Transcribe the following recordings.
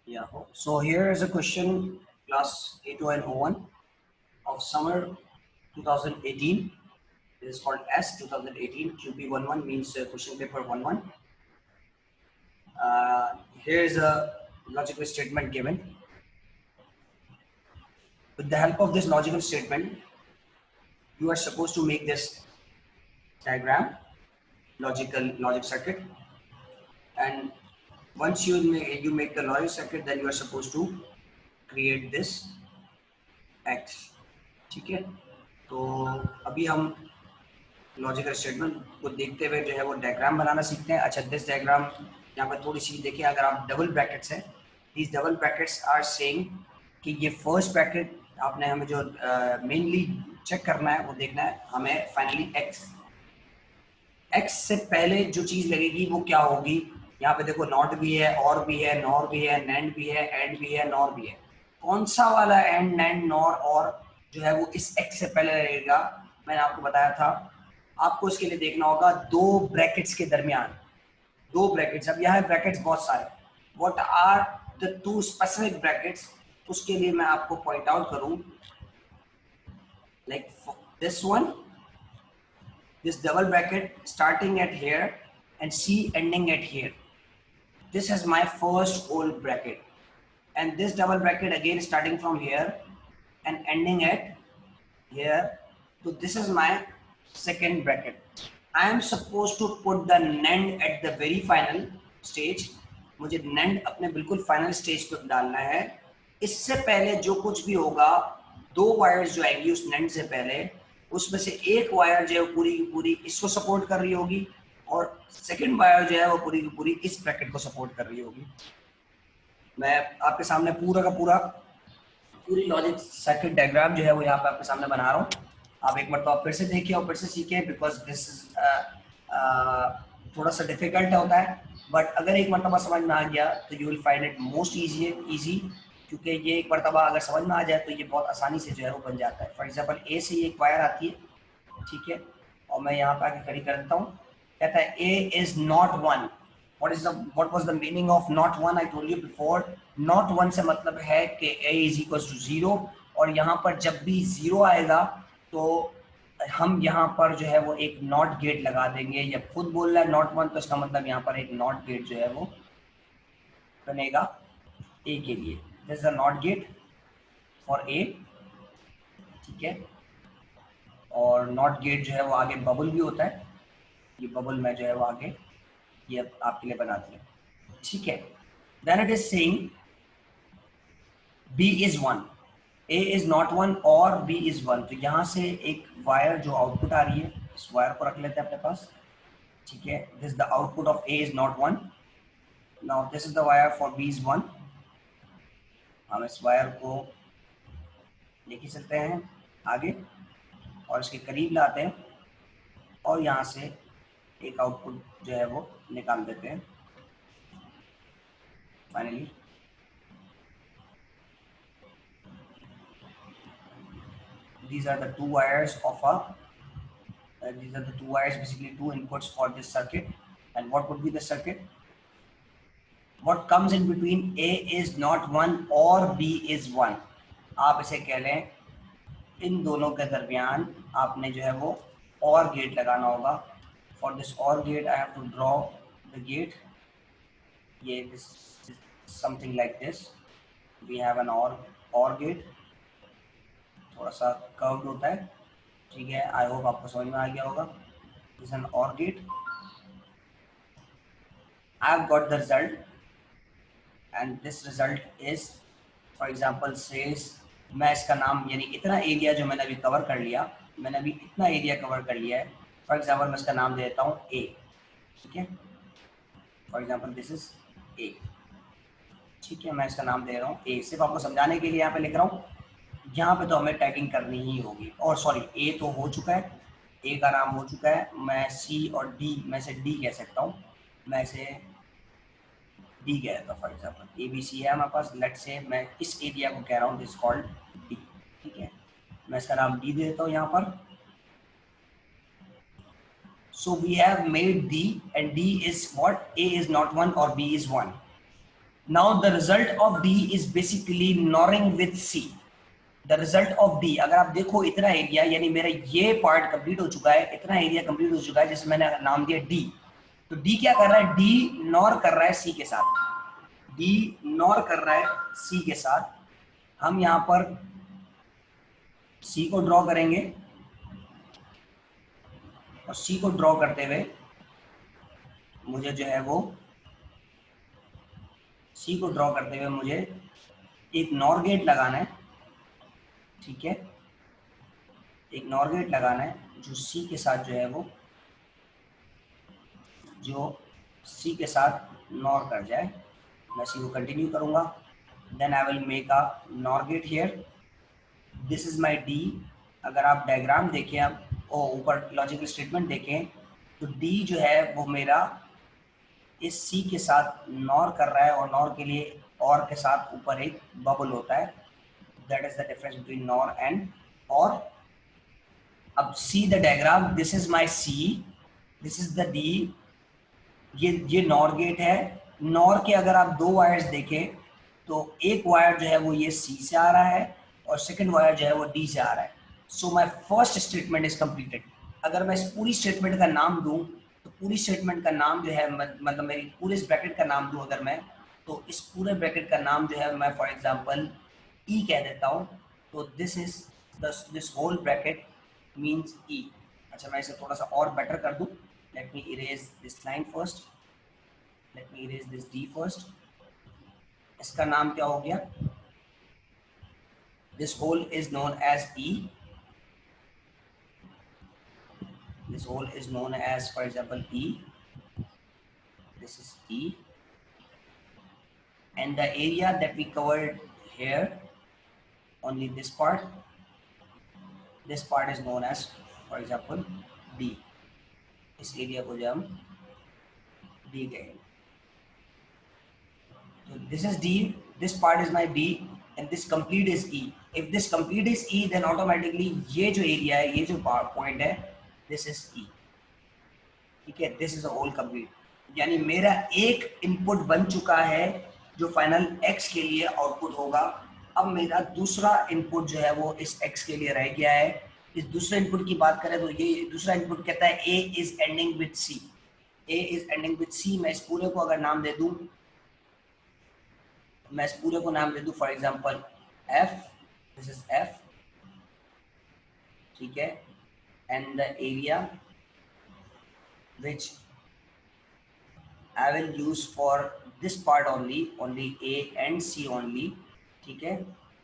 Yeah. So here is a question, class A2 and O1 of summer 2018. It is called S 2018 QP11 means question paper 11. Here is a logical statement given. With the help of this logical statement, you are supposed to make this diagram, logic circuit, and once you make the logic circuit, then you are supposed to create this X. ठीक है, तो अभी हम logical statement को देखते हुए जो है वो डायग्राम बनाना सीखते हैं। अच्छा, दिस डायग्राम यहाँ पर थोड़ी सी देखिए, अगर आप डबल ब्रैकेट्स हैं, these double brackets are saying कि ये फर्स्ट ब्रैकेट आपने हमें जो मेनली चेक करना है वो देखना है हमें फाइनली एक्स से पहले जो चीज लगेगी वो क्या होगी। यहाँ पे देखो नॉट भी है, और भी है, नॉर भी है, नैंड भी है, एंड भी है, नॉर भी है। कौन सा वाला एंड, नैंड, नॉर और जो है वो इस एक्स से पहले लगेगा, मैंने आपको बताया था। आपको इसके लिए देखना होगा दो ब्रैकेट्स के दरमियान, दो ब्रैकेट्स। अब यहाँ ब्रैकेट्स बहुत सारे, what are the two specific brackets, उसके लिए मैं आपको पॉइंट आउट करूं, like this one, this double bracket starting at here and C ending at here. This is my first whole bracket, and this double bracket again starting from here and ending at here. So this is my second bracket. I am supposed to put the NAND at the very final stage. मुझे NAND अपने बिल्कुल final stage पे डालना है। इससे पहले जो कुछ भी होगा, दो वायर्स जो आएंगी उस NAND से पहले, उसमें से एक वायर जो है पूरी की पूरी इसको सपोर्ट कर रही होगी, और सेकंड वायर जो है वो पूरी की पूरी इस ब्रैकेट को सपोर्ट कर रही होगी। मैं आपके सामने पूरा का पूरा पूरी लॉजिक सर्किट डायग्राम जो है वो यहाँ पे आपके सामने बना रहा हूँ। आप एक मरतबा फिर से देखिए और फिर से सीखें, बिकॉज दिस इज थोड़ा सा डिफिकल्ट होता है, बट अगर एक मरतबा समझ में आ गया तो you will find it most easy, क्योंकि ये एक मरतबा अगर समझ में आ जाए तो ये बहुत आसानी से जो है वो बन जाता है। फॉर एग्जाम्पल ए से एक वायर आती है, ठीक है, और मैं यहाँ पे आके खड़ी कर देता हूँ। कहता है A is not one. what was the meaning of not one? I told you before, not one से मतलब है कि a is equals to 0, और यहाँ पर जब भी 0 आएगा तो हम यहाँ पर जो है वो एक नॉट गेट लगा देंगे। या खुद बोल रहा है नॉट वन, तो इसका मतलब यहाँ पर एक नॉट गेट जो है वो बनेगा a के लिए। This is a not get for a, ठीक है, और नॉट गेट जो है वो आगे बबल भी होता है, ये बबल में जो है वो आगे ये आपके लिए बना दिया, ठीक है। Then it is saying B is 1, A is not 1 और B is 1। तो यहाँ से एक वायर जो आउटपुट आ रही है, इस वायर को रख लेते हैं अपने पास, ठीक है। This the output of A is not 1। Now this is the wire for B is 1। हम इस वायर को लेके चलते हैं आगे और इसके करीब लाते हैं, और यहाँ से एक आउटपुट जो है वो निकाल देते हैं finally. These are the two wires of a these are the two wires, basically two inputs for this circuit. And what would be the circuit? What comes in between A is not 1 और B is 1? आप इसे कह लें इन दोनों के दरमियान आपने जो है वो और गेट लगाना होगा। For this OR gate I have to draw the gate. ये this is something like this. We have an OR gate, थोड़ा सा कर्व्ड होता है, ठीक है। आई होप आपको समझ में आ गया होगा। This an OR gate. I have got the result, and this result is, for example says, मैं इसका नाम, यानी इतना एरिया जो मैंने अभी कवर कर लिया, मैंने अभी इतना एरिया कवर कर लिया है, फॉर एग्जांपल मैं इसका नाम दे देता हूँ ए, ठीक है। For example this is a, ठीक है, मैं इसका नाम दे रहा हूँ ए। सिर्फ आपको समझाने के लिए यहाँ पे लिख रहा हूँ। यहाँ पे तो हमें टैगिंग करनी ही होगी, और सॉरी ए तो हो चुका है, ए का नाम हो चुका है। मैं सी और डी में से डी कह सकता हूँ, मैं इसे डी कह देता हूँ। For example A B C है हमारे पास, लेट से मैं इस एरिया को कह रहा हूँ दिस कॉल्ड डी, ठीक है। मैं इसका नाम डी दे देता हूँ यहाँ पर। So we have made D, and D is what, A is not 1 और B is 1। Now the result of D is basically NORing with C. The result of D, अगर आप देखो इतना एरिया, यानी मेरा ये पार्ट कंप्लीट हो चुका है, इतना एरिया कंप्लीट हो चुका है जिसे मैंने नाम दिया डी। तो डी क्या कर रहा है, डी नॉर कर रहा है सी के साथ, डी नॉर कर रहा है सी के साथ। हम यहां पर सी को ड्रॉ करेंगे और सी को ड्रॉ करते हुए मुझे जो है वो सी को ड्रॉ करते हुए मुझे एक नॉर गेट लगाना है, ठीक है, एक नॉर गेट लगाना है जो सी के साथ जो है वो, जो सी के साथ नॉर कर जाए। मैं सी को कंटिन्यू करूंगा, then I will make a NOR gate here, this is my D. अगर आप डायग्राम देखें, आप ऊपर लॉजिकल स्टेटमेंट देखें, तो डी जो है वो मेरा इस सी के साथ नॉर कर रहा है, और नॉर के लिए और के साथ ऊपर एक बबल होता है, that is the difference between NOR and OR. अब see the diagram, this is my C, this is the D, ये नॉर गेट है। नॉर के अगर आप दो वायर्स देखें तो एक वायर जो है वो ये सी से आ रहा है और सेकंड वायर जो है वो डी से आ रहा है। So my first statement is completed. अगर मैं इस पूरी स्टेटमेंट का नाम दूं, तो पूरी स्टेटमेंट का नाम जो है, मतलब मेरी पूरे इस ब्रैकेट का नाम दूं अगर मैं, तो इस पूरे ब्रैकेट का नाम जो है मैं फॉर एग्जांपल ई कह देता हूं। तो this is this whole bracket means E. अच्छा, मैं इसे थोड़ा सा और बेटर कर दूं, let me erase this line first, let me erase this D first. इसका नाम क्या हो गया, this hole is known as E, this hole is known as for example E, this is E, and the area that we covered here, only this part is known as for example D। इस area को जो हम D कहेंगे। So this is D, this part is my D, and this complete is E। If this complete is E, then automatically ये जो area है, ये जो पॉइंट है, this is E, ठीक है, this is a whole complete। यानी मेरा एक इनपुट बन चुका है जो फाइनल x के लिए आउटपुट होगा। अब मेरा दूसरा इनपुट जो है वो इस x के लिए रह गया है। इस दूसरे इनपुट की बात करें तो ये दूसरा इनपुट कहता है A is ending with C, A is ending with C। मैं इस पूरे को अगर नाम दे दूं, मैं इस पूरे को नाम दे दूं for example F, this is F, ठीक है, and the area which I will use for this part only A and C only, ठीक है।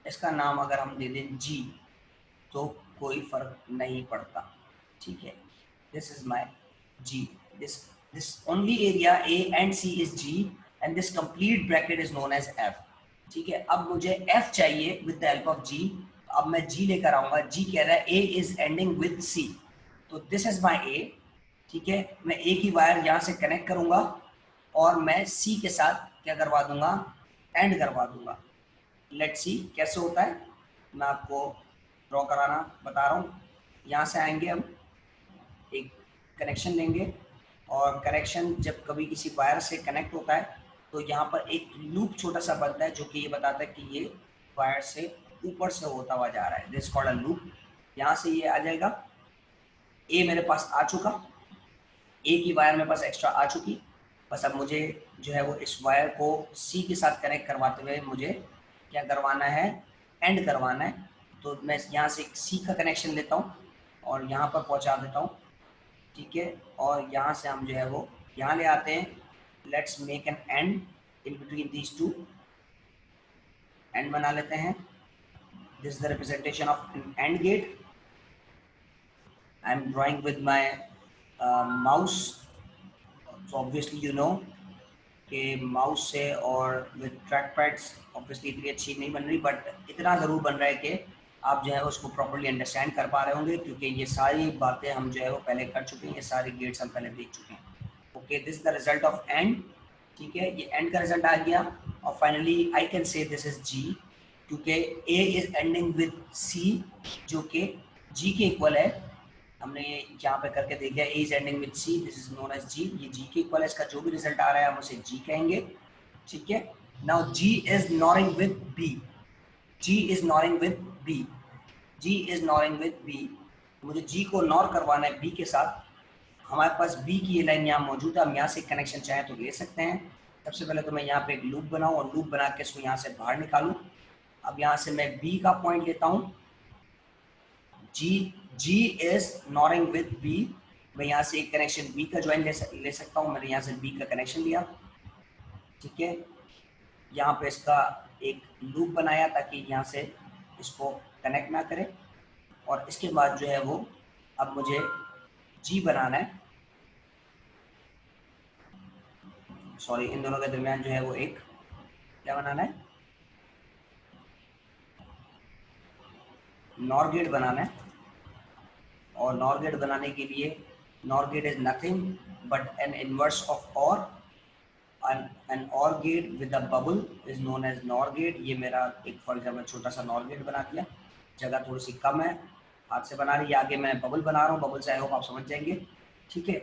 इसका नाम अगर हम दे दें G तो कोई फर्क नहीं पड़ता, ठीक है। This is my G, this only area A and C is G and this complete bracket is known as F, ठीक है। अब मुझे F चाहिए with the help of G। अब मैं G लेकर आऊंगा, G कह रहा है A is ending with C, तो this is my A, ठीक है। मैं एक ही वायर यहाँ से कनेक्ट करूंगा और मैं सी के साथ क्या करवा दूंगा, एंड करवा दूंगा। लेट्स सी कैसे होता है, मैं आपको ड्रॉ कराना बता रहा हूँ। यहाँ से आएंगे, हम एक कनेक्शन लेंगे और कनेक्शन जब कभी किसी वायर से कनेक्ट होता है तो यहाँ पर एक लूप छोटा सा बनता है जो कि ये बताता है कि ये वायर से ऊपर से होता हुआ जा रहा है, दिस कॉल्ड अ लूप। यहाँ से ये आ जाएगा, ए मेरे पास आ चुका, ए की वायर मेरे पास एक्स्ट्रा आ चुकी। बस अब मुझे जो है वो इस वायर को सी के साथ कनेक्ट करवाते हुए मुझे क्या करवाना है, एंड करवाना है। तो मैं यहाँ से सी का कनेक्शन लेता हूँ और यहाँ पर पहुँचा देता हूँ, ठीक है। और यहाँ से हम जो है वो यहाँ ले आते हैं। Let's make an AND in between these two, AND बना लेते हैं। This is the representation of an AND gate. I am drawing with my mouse, so obviously you know कि माउस से और विद ट्रैक पैड्स ऑब्वियसली इतनी अच्छी नहीं बन रही, बट इतना ज़रूर बन रहा है कि आप जो है उसको प्रॉपर्ली अंडरस्टैंड कर पा रहे होंगे, क्योंकि ये सारी बातें हम जो है वो पहले कर चुके हैं, ये सारे गेट्स हम पहले देख चुके हैं। Okay, this is the result of AND, ठीक है, ये एंड का रिजल्ट आ गया। और finally I can say this is G, क्योंकि A is ending with C जो कि जी के इक्वल है। हमने यहाँ पे करके देखा है, A is ending with C, this is known as G, ये G के इक्वल है। इसका जो भी रिजल्ट आ रहा है हम उसे G कहेंगे, ठीक है। Now G is nodding with B. G is nodding with B. G is nodding with B. मुझे G को नॉर करवाना है B के साथ. हमारे पास B की ये लाइन यहाँ मौजूद है. हम यहाँ से कनेक्शन चाहे तो ले सकते हैं. सबसे पहले तो मैं यहाँ पे एक लूप बनाऊं और लूप बना के इसको यहाँ से बाहर निकालूं. अब यहाँ से मैं B का पॉइंट लेता हूँ. G is nodding with B. मैं यहाँ से एक कनेक्शन B का ज्वाइन ले सकता हूँ. मैंने यहाँ से B का कनेक्शन लिया. ठीक है, यहाँ पे इसका एक लूप बनाया ताकि यहाँ से इसको कनेक्ट ना करे. और इसके बाद जो है वो अब मुझे G बनाना है. सॉरी, इन दोनों के दरमियान जो है वो एक क्या बनाना है, नॉर गेट बनाना है. और नॉर गेट बनाने के लिए NOR gate is nothing but an inverse of OR. an OR gate with a bubble is known as NOR gate. ये मेरा एक फॉर एग्जाम्पल छोटा सा NOR gate बना दिया. जगह थोड़ी सी कम है, हाथ से बना रही है. आगे मैं बबल बना रहा हूँ. बबल से आई होप आप समझ जाएंगे. ठीक है,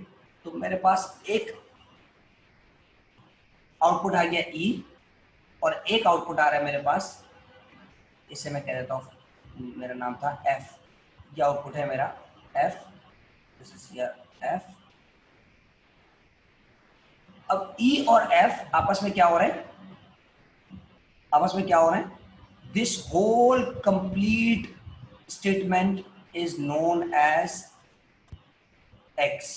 तो मेरे पास एक आउटपुट आ गया E और एक आउटपुट आ रहा है मेरे पास, इसे मैं कह देता हूँ, मेरा नाम था F. ये आउटपुट है मेरा F. This is F. अब E और F आपस में क्या हो रहा है, आपस में क्या हो रहा है, this whole complete statement is known as X.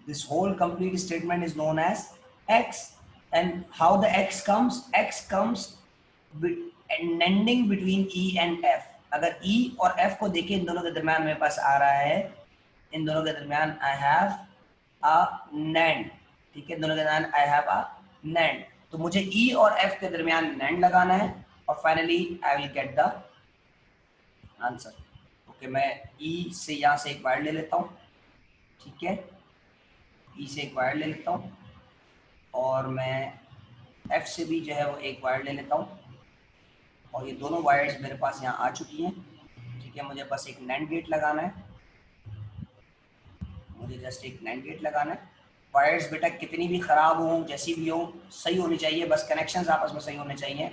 This whole complete statement is known as X. And how the X comes? X comes ending between E and F. अगर E और F को देखें, इन दोनों के दरम्यान मेरे पास आ रहा है, इन दोनों के दरम्यान I have a NAND. ठीक है, दोनों के दरम्यान I have a NAND. तो मुझे E और F के दरम्यान NAND लगाना है और finally I will get the answer. Okay, मैं E से यहाँ से एक वायर ले लेता हूँ. ठीक है, E से एक वायर ले लेता हूँ और मैं F से भी जो है वो एक वायर ले लेता हूँ. और ये दोनों वायर्स मेरे पास यहाँ आ चुकी हैं. ठीक है, मुझे बस एक NAND गेट लगाना है. मुझे जस्ट एक NAND गेट लगाना है. वायर्स बेटा कितनी भी ख़राब हों, जैसी भी हो, सही होनी चाहिए. बस कनेक्शंस आपस में सही होने चाहिए.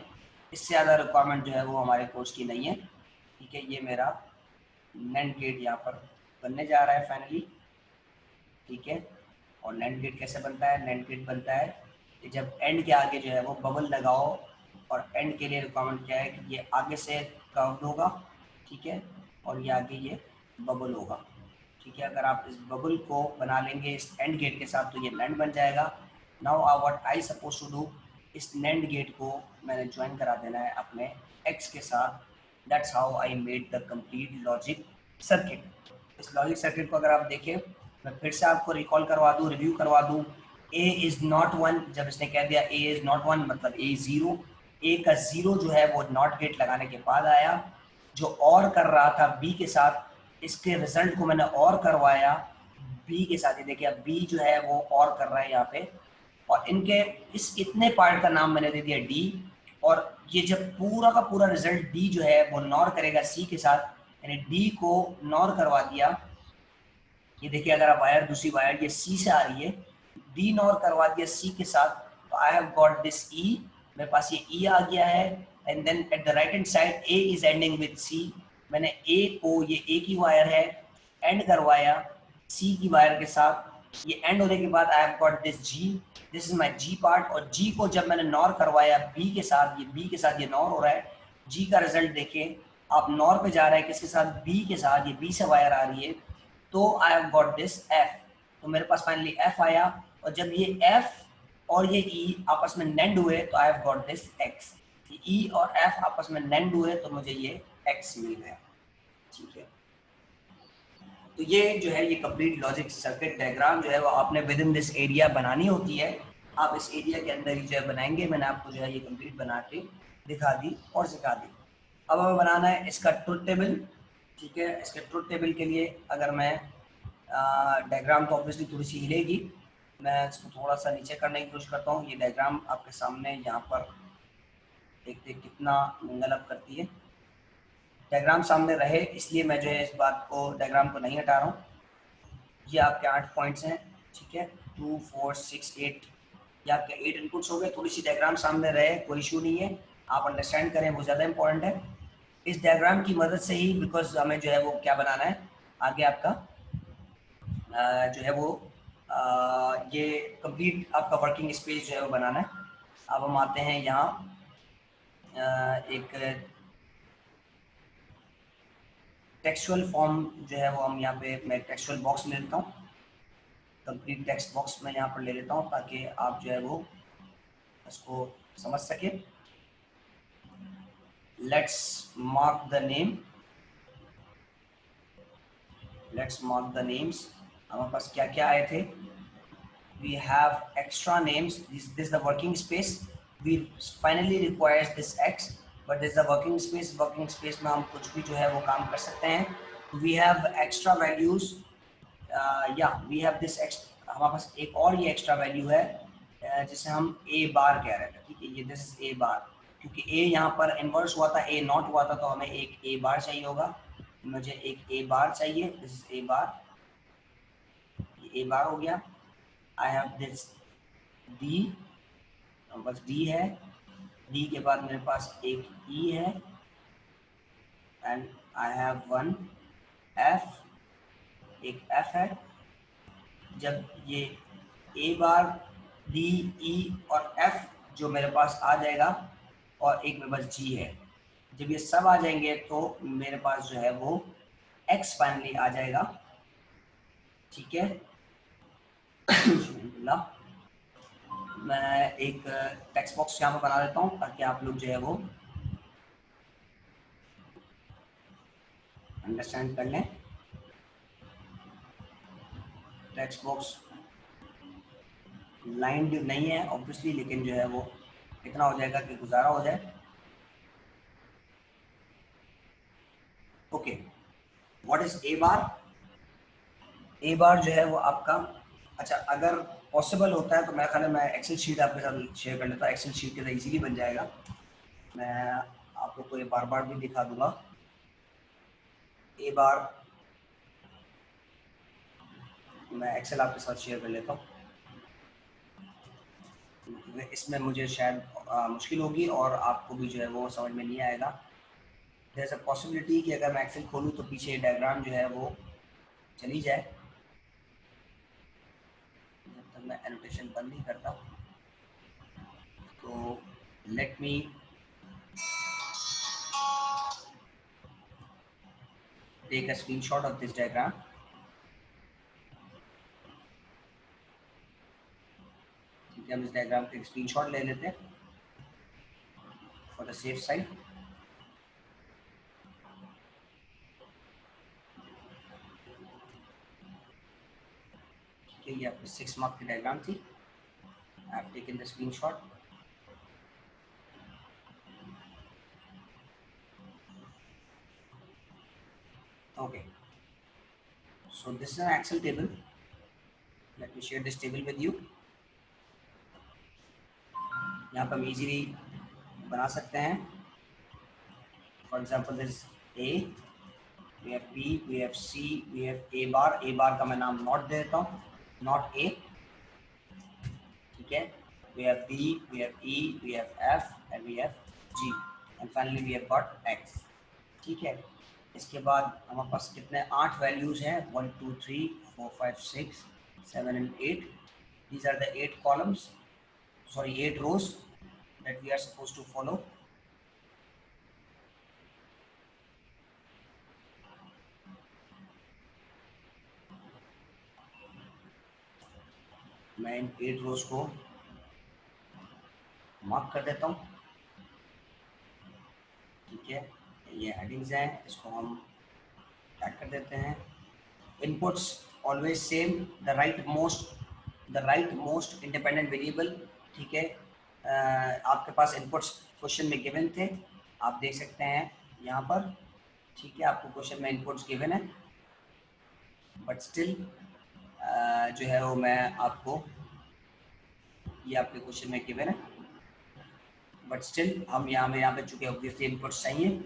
इससे ज़्यादा रिक्वायरमेंट जो है वो हमारे कोर्स की नहीं है. ठीक है, ये मेरा NAND गेट यहाँ पर बनने जा रहा है फाइनली. ठीक है, और NAND गेट कैसे बनता है? NAND गेट बनता है कि जब एंड के आगे जो है वो बबल लगाओ. और एंड के लिए रिक्वायरमेंट क्या है कि ये आगे से कर्व्ड होगा. ठीक है, और ये आगे ये बबल होगा. ठीक है, अगर आप इस बबल को बना लेंगे इस एंड गेट के साथ तो ये NAND बन जाएगा. Now what I suppose to do, इस NAND गेट को मैंने ज्वाइन करा देना है अपने X के साथ. That's how I made the complete logic circuit. इस लॉजिक सर्किट को अगर आप देखें, मैं फिर से आपको रिकॉल करवा दूं, रिव्यू करवा दूं. A is not 1. जब इसने कह दिया A इज नॉट 1 मतलब A 0. A का 0 जो है वो नॉट गेट लगाने के बाद आया. जो और कर रहा था B के साथ, इसके रिजल्ट को मैंने और करवाया B के साथ. ये देखिए अब B जो है वो और कर रहा है यहाँ पे. और इनके इस इतने पार्ट का नाम मैंने दे दिया D. और ये जब पूरा का पूरा रिजल्ट D जो है वो नॉर करेगा C के साथ, यानी D को नॉर करवा दिया. ये देखिए अगर आप वायर, दूसरी वायर ये C से आ रही है, D नॉर करवा दिया C के साथ, तो I have got this E. मेरे पास ये E आ गया है. And then at the right hand side A is ending with C. मैंने A को, ये A की वायर है, एंड करवाया C की वायर के साथ. ये एंड होने के बाद आई have got this G. This is my G part. और G को जब मैंने नॉर करवाया B के साथ, ये B के साथ ये नॉर हो रहा है. G का रिजल्ट देखें, आप नॉर पे जा रहे हैं किसके साथ? B के साथ. ये B से वायर आ रही है, तो I have got this F. तो मेरे पास फाइनली F आया. और जब ये F और ये E आपस में NAND हुए तो I have got this X. E और F आपस में NAND हुए तो मुझे ये X मिल गया. ठीक है, तो ये जो है ये कंप्लीट लॉजिक सर्किट डायग्राम जो है वो आपने विद इन दिस एरिया बनानी होती है. आप इस एरिया के अंदर ही जो है बनाएंगे. मैंने आपको जो है ये कंप्लीट बना के दिखा दी और सिखा दी. अब हमें बनाना है इसका ट्रुथ टेबल. ठीक है, इसके ट्रुथ टेबल के लिए अगर मैं डायग्राम तो ऑब्वियसली थोड़ी सी हिलेगी, मैं इसको थोड़ा सा नीचे करने की कोशिश करता हूँ. ये डायग्राम आपके सामने यहाँ पर देखते कितना डेवलप करती है. डायग्राम सामने रहे इसलिए मैं जो है इस बात को, डायग्राम को नहीं हटा रहा हूँ. ये आपके 8 पॉइंट्स हैं. ठीक है, 2 4 6 8 या आपके 8 इनपुट्स हो गए, थोड़ी सी डायग्राम सामने रहे कोई इशू नहीं है, आप अंडरस्टैंड करें वो ज़्यादा इंपॉर्टेंट है। इस डायग्राम की मदद से ही, बिकॉज हमें जो है वो क्या बनाना है आगे आपका जो है वो ये कंप्लीट आपका वर्किंग स्पेस जो है वो बनाना है। अब हम आते हैं यहाँ एक टेक्सचुअल फॉर्म जो है वो हम यहाँ पे मैं टेक्सचुअल बॉक्स ले लेता हूँ, कंप्लीट टेक्स्ट बॉक्स मैं यहाँ पर ले लेता हूँ ताकि आप जो है वो इसको समझ सके। Let's mark the name, let's mark the names. हमारे पास क्या क्या आए थे? we have extra names, this is the working space, we finally requires this x, but this is the working space, working space में हम कुछ भी जो है वो काम कर सकते हैं। we have extra values, yeah we have this हमारे पास एक और ये extra value है जिसे हम a बार कह रहे थे, ठीक है, ये this is a बार, क्योंकि a यहाँ पर इन्वर्स हुआ था, a नॉट हुआ था, तो हमें एक a बार चाहिए होगा, मुझे एक a बार चाहिए, this is a बार, ये a बार हो गया। I have this D, बस D है, D के बाद मेरे पास एक E है, and I have one F, एक F है। जब ये A बार D E और F जो मेरे पास आ जाएगा, और एक मेरे पास G है, जब ये सब आ जाएंगे तो मेरे पास जो है वो X फाइनली आ जाएगा, ठीक है। मैं एक टेक्स्ट बॉक्स यहाँ पर बना देता हूँ ताकि आप लोग जो है वो अंडरस्टैंड कर लें। टेक्स्ट बॉक्स लाइन नहीं है ऑब्वियसली, लेकिन जो है वो इतना हो जाएगा कि गुजारा हो जाए। ओके, व्हाट इज ए बार? ए बार जो है वो आपका, अच्छा अगर पॉसिबल होता है तो मेरा ख्याल है मैं एक्सेल शीट आपके साथ शेयर कर लेता हूँ, एक्सेल शीट के साथ इजीली बन जाएगा। मैं आप लोग को ये बार बार भी दिखा दूंगा। ए बार मैं एक्सेल आपके साथ शेयर कर लेता हूँ, इसमें मुझे शायद मुश्किल होगी और आपको भी जो है वो समझ में नहीं आएगा। देयर इज अ पॉसिबिलिटी कि अगर मैं एक्सेल खोलूँ तो पीछे डायग्राम जो है वो चली जाए, जब तक मैं एनोटेशन बंद नहीं करता। तो let me take a screenshot of this diagram. ठीक है, हम इस डायग्राम का स्क्रीनशॉट ले लेते हैं फॉर द सेफ साइड। ठीक है, ये आपकी 6 मार्क की डायग्राम थी, I have taken the screenshot. Okay, so this is an Excel table. Let me share this table with you. यहाँ पर हम easily बना सकते हैं। For example, this is A, we have B, we have C, we have A bar. A bar का मैं नाम not दे देता हूँ, not A, ठीक है। We have B, we have E, we have F, and we have G, and finally we have got X, ठीक है। इसके बाद हमारे पास कितने 8 वैल्यूज हैं, 1 2 3 4 5 6 7 and 8। These are the 8 columns, sorry 8 rows that we are supposed to follow। मैं इन 8 रोज को mark कर देता हूँ, ठीक है। ये हेडिंग्स हैं, इसको हम टैग कर देते हैं। Inputs always same, the right most independent variable, ठीक है। आपके पास इनपुट्स क्वेश्चन में गिवन थे, आप देख सकते हैं यहाँ पर, ठीक है। आपको क्वेश्चन में इनपुट्स गिवन है, बट स्टिल जो है वो मैं आपको, ये आपके क्वेश्चन में गिवन है, बट स्टिल हम यहाँ पे चूँकि ऑब्वियसली इनपुट्स चाहिए,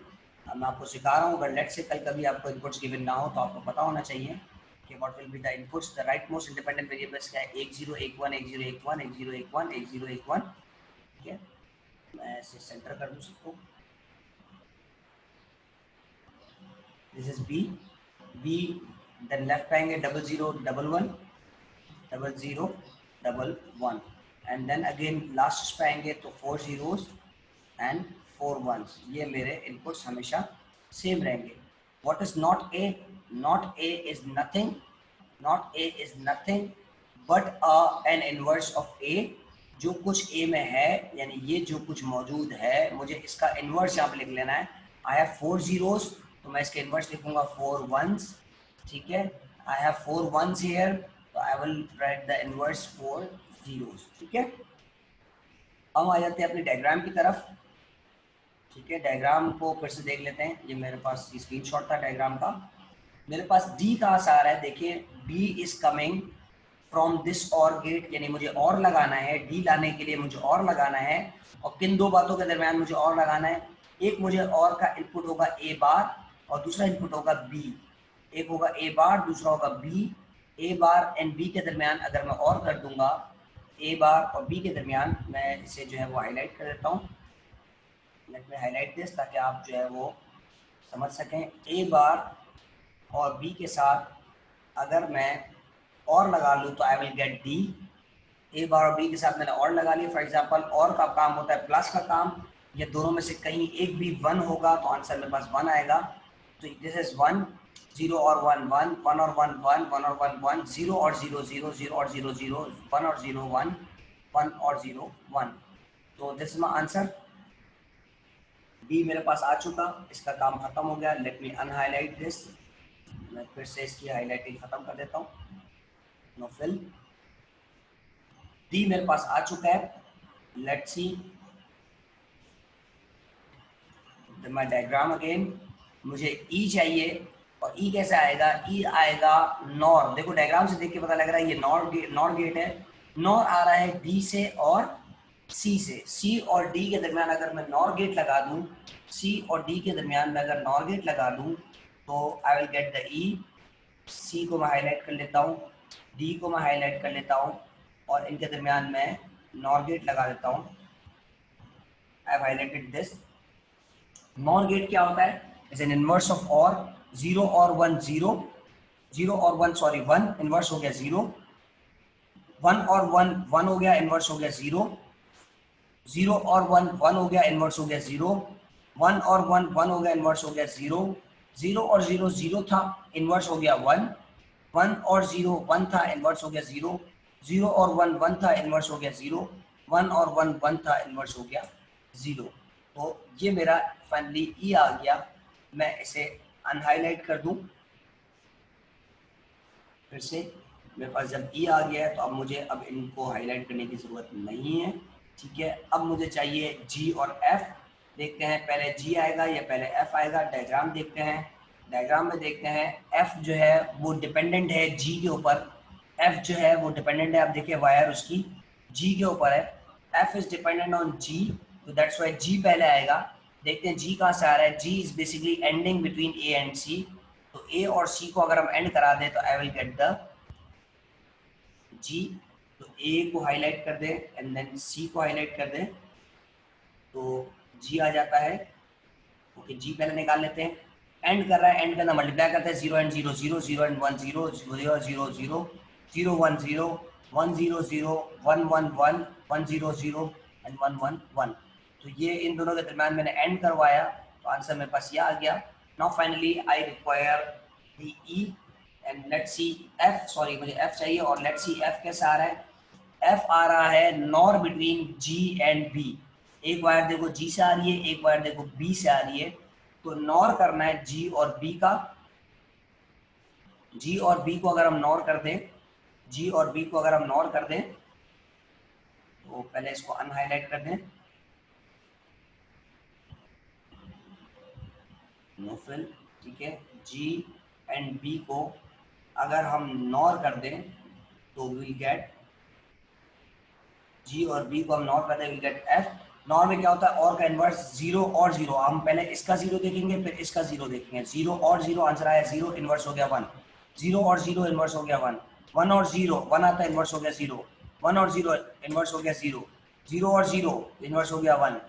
मैं आपको सिखा रहा हूँ। अगर लेट से कल कभी आपको इनपुट्स गिवन ना हो तो आपको पता होना चाहिए Okay, what will be the inputs? The rightmost independent variables क्या है? 1081 1081 1081 1081. Okay, मैं इसे सेंटर कर दूं सबको. This is B. B, then left आएंगे 0011 0011 and then again last पे आएंगे तो 4 zeros and 4 ones. ये मेरे inputs हमेशा same रहेंगे. What is not A? Not A is nothing. Not A is nothing but an inverse of A. जो कुछ A में है यानी ये जो कुछ मौजूद है मुझे इसका इनवर्स यहाँ पे लिख लेना है. I have 4 zeros तो मैं इसके इनवर्स लिखूंगा 4 ones. ठीक है, I have 4 ones here तो I will write the inverse 4 zeros. ठीक है, हम आ जाते हैं अपनी डायग्राम की तरफ. ठीक है, डायग्राम को फिर से देख लेते हैं. ये मेरे पास स्क्रीनशॉट था डायग्राम का. मेरे पास डी कहाँ से आ रहा है? देखिए, B is coming from this OR gate, यानी मुझे और लगाना है. डी लाने के लिए मुझे और लगाना है. और किन दो बातों के दरमियान मुझे और लगाना है? एक मुझे और का इनपुट होगा ए बार और दूसरा इनपुट होगा बी. एक होगा ए बार, दूसरा होगा B. A bar and B के दरमियान अगर मैं और कर दूंगा, ए बार और बी के दरमियान, मैं इसे जो है वो हाईलाइट कर देता हूँ. लेट मी हाईलाइट दिस ताकि आप जो है वो समझ सकें. ए बार और बी के साथ अगर मैं और लगा लूँ तो आई विल गेट डी. ए बार और बी के साथ मैंने और लगा लिया. फॉर एग्जांपल और का काम होता है प्लस का काम. ये दोनों में से कहीं एक भी 1 होगा तो आंसर मेरे पास 1 आएगा. तो दिस इज 1 0 और 1 1 1 और 1 1 1 और 1 1 0 और 0 0 0 और 0 0 1 और 0 1 1 और 0 1. तो this is my answer. B मेरे पास आ चुका, इसका काम खत्म हो गया. Let me unhighlight this. मैं फिर से इसकी हाईलाइटिंग खत्म कर देता हूँ. Know fill. डी मेरे पास आ चुका है. Let's see my diagram again. मुझे ई चाहिए और ई कैसे आएगा? ई आएगा नॉर. देखो डायग्राम से देख के पता लग रहा है ये नॉर गेट है. नॉर आ रहा है डी से और सी से. सी और डी के दरमियान अगर मैं नॉर गेट लगा दूं, सी और डी के दरमियान में अगर नॉर गेट लगा दूं तो आई विल गेट द ई. सी को मैं हाईलाइट कर लेता हूँ, डी को मैं हाईलाइट कर लेता हूँ और इनके दरमियान में नॉर गेट लगा देता हूँ. I have highlighted this. NOR gate क्या होता है? इज एन इनवर्स ऑफ और. 0 और 1 0, 0 और 1 सॉरी 1 इनवर्स हो गया 0. 1 और 1 1 हो गया, इनवर्स हो गया 0. 0 और 1 1 हो गया, इनवर्स हो गया 0. 1 और 1 1 हो गया, इनवर्स हो गया 0. 0 और 0 0 था, इनवर्स हो गया 1. 1 और 0 1 था, इनवर्स हो गया 0. 0 और 1 1 था, इनवर्स हो गया 0. 1 और 1 1 था, इनवर्स हो गया 0. तो ये मेरा फाइनली ई आ गया. मैं इसे अनहाईलाइट कर दूं फिर से. मेरे पास जब ई आ गया है तो अब मुझे अब इनको हाईलाइट करने की ज़रूरत नहीं है. ठीक है, अब मुझे चाहिए जी और एफ. देखते हैं पहले जी आएगा या पहले एफ आएगा. डायग्राम देखते हैं. डायग्राम में देखते हैं एफ जो है वो डिपेंडेंट है जी के ऊपर. एफ जो है वो डिपेंडेंट है. आप देखिए वायर उसकी जी के ऊपर है. एफ इज डिपेंडेंट ऑन जी, तो दैट्स व्हाई जी पहले आएगा. देखते हैं जी कहाँ से आ रहा है. G is basically ANDing between A and C. तो ए और सी को अगर हम एंड करा दें तो आई विल गेट द जी. तो ए को हाईलाइट कर दें एंड देन सी को हाईलाइट कर दें तो जी आ जाता है. ओके, जी पहले निकाल लेते हैं. एंड कर रहा है, एंड करना मल्टीप्लाई करते हैं. 0 एंड 0 0 0 एंड 1 0 0 0 0 0 1 0 1 0 0 1 1 1 1 0 0 एंड 1 1 1. तो ये इन दोनों के दरम्यान मैंने एंड करवाया तो आंसर मेरे पास ये आ गया. Now finally I require the E and let's see F. Sorry, मुझे एफ चाहिए और लेट्स सी एफ कैसे आ रहा है. एफ आ रहा है NOR between G and B. एक वायर देखो जी से आ रही है, एक वायर देखो बी से आ रही है. तो नॉर करना है जी और बी का. जी और बी को अगर हम नॉर कर दें, जी और बी को अगर हम नॉर कर दें तो पहले इसको अनहाईलाइट कर दें. No fill. ठीक है, जी एंड बी को अगर हम नॉर कर दें तो वी गेट जी और बी को हम नॉर कर दें वी गेट एफ. नॉर में क्या होता है? और का इनवर्स 0 और 0. हम पहले इसका 0 देखेंगे फिर इसका 0 देखेंगे. 0 और 0 आंसर आया 0, इनवर्स हो गया 1. 0 और 0 इन्वर्स हो गया 1, 1 और 0, 1 आता है इन्वर्स हो गया 0, 1 और 0 इन्वर्स हो गया 0, 0 और 0 इन्वर्स हो गया 1,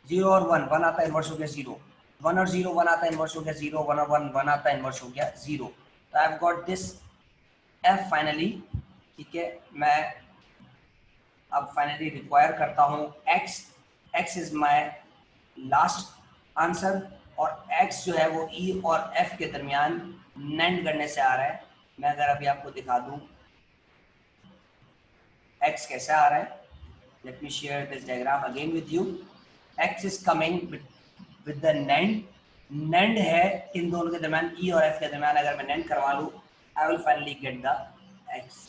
0 और 1, 1 आता है इन्वर्स हो गया 0, 1 और 0, 1 आता है इन्वर्स हो गया 0, 1 और 1, 1 आता है इन्वर्स हो गया 0। तो I have got this f finally. ठीक है, मैं अब फाइनली रिक्वायर करता हूँ x, x is my last answer, और x जो है वो e और f के दरमियान NAND करने से आ रहा है। मैं अगर अभी आपको दिखा दूं x कैसे आ रहा है, let me share this diagram again with you. x is coming with the NAND, NAND है इन दोनों के दरमियान, e और f के दरमियान अगर मैं NAND करवा लूं, I will finally get the x।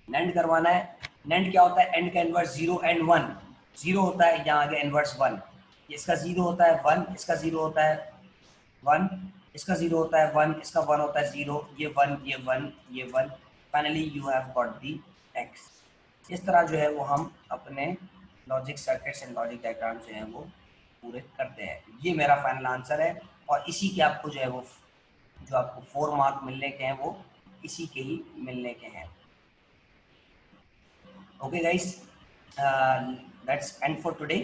NAND करवाना है, NAND क्या होता है, एंड का इनवर्स 0 एंड 1, 0 होता है, यहाँ आगे इनवर्स 1, इसका 0 होता है 1, इसका 0 होता है 1, इसका 0 होता है 1, इसका 1 होता है 0, ये 1, ये 1, ये 1, finally you have got the x। इस तरह जो है वो हम अपने logic circuits and logic diagram जो है वो पूरे करते हैं। ये मेरा फाइनल आंसर है, और इसी के आपको जो है वो जो आपको 4 मार्क मिलने के हैं वो इसी के ही मिलने के हैं। Okay guys, that's end for today.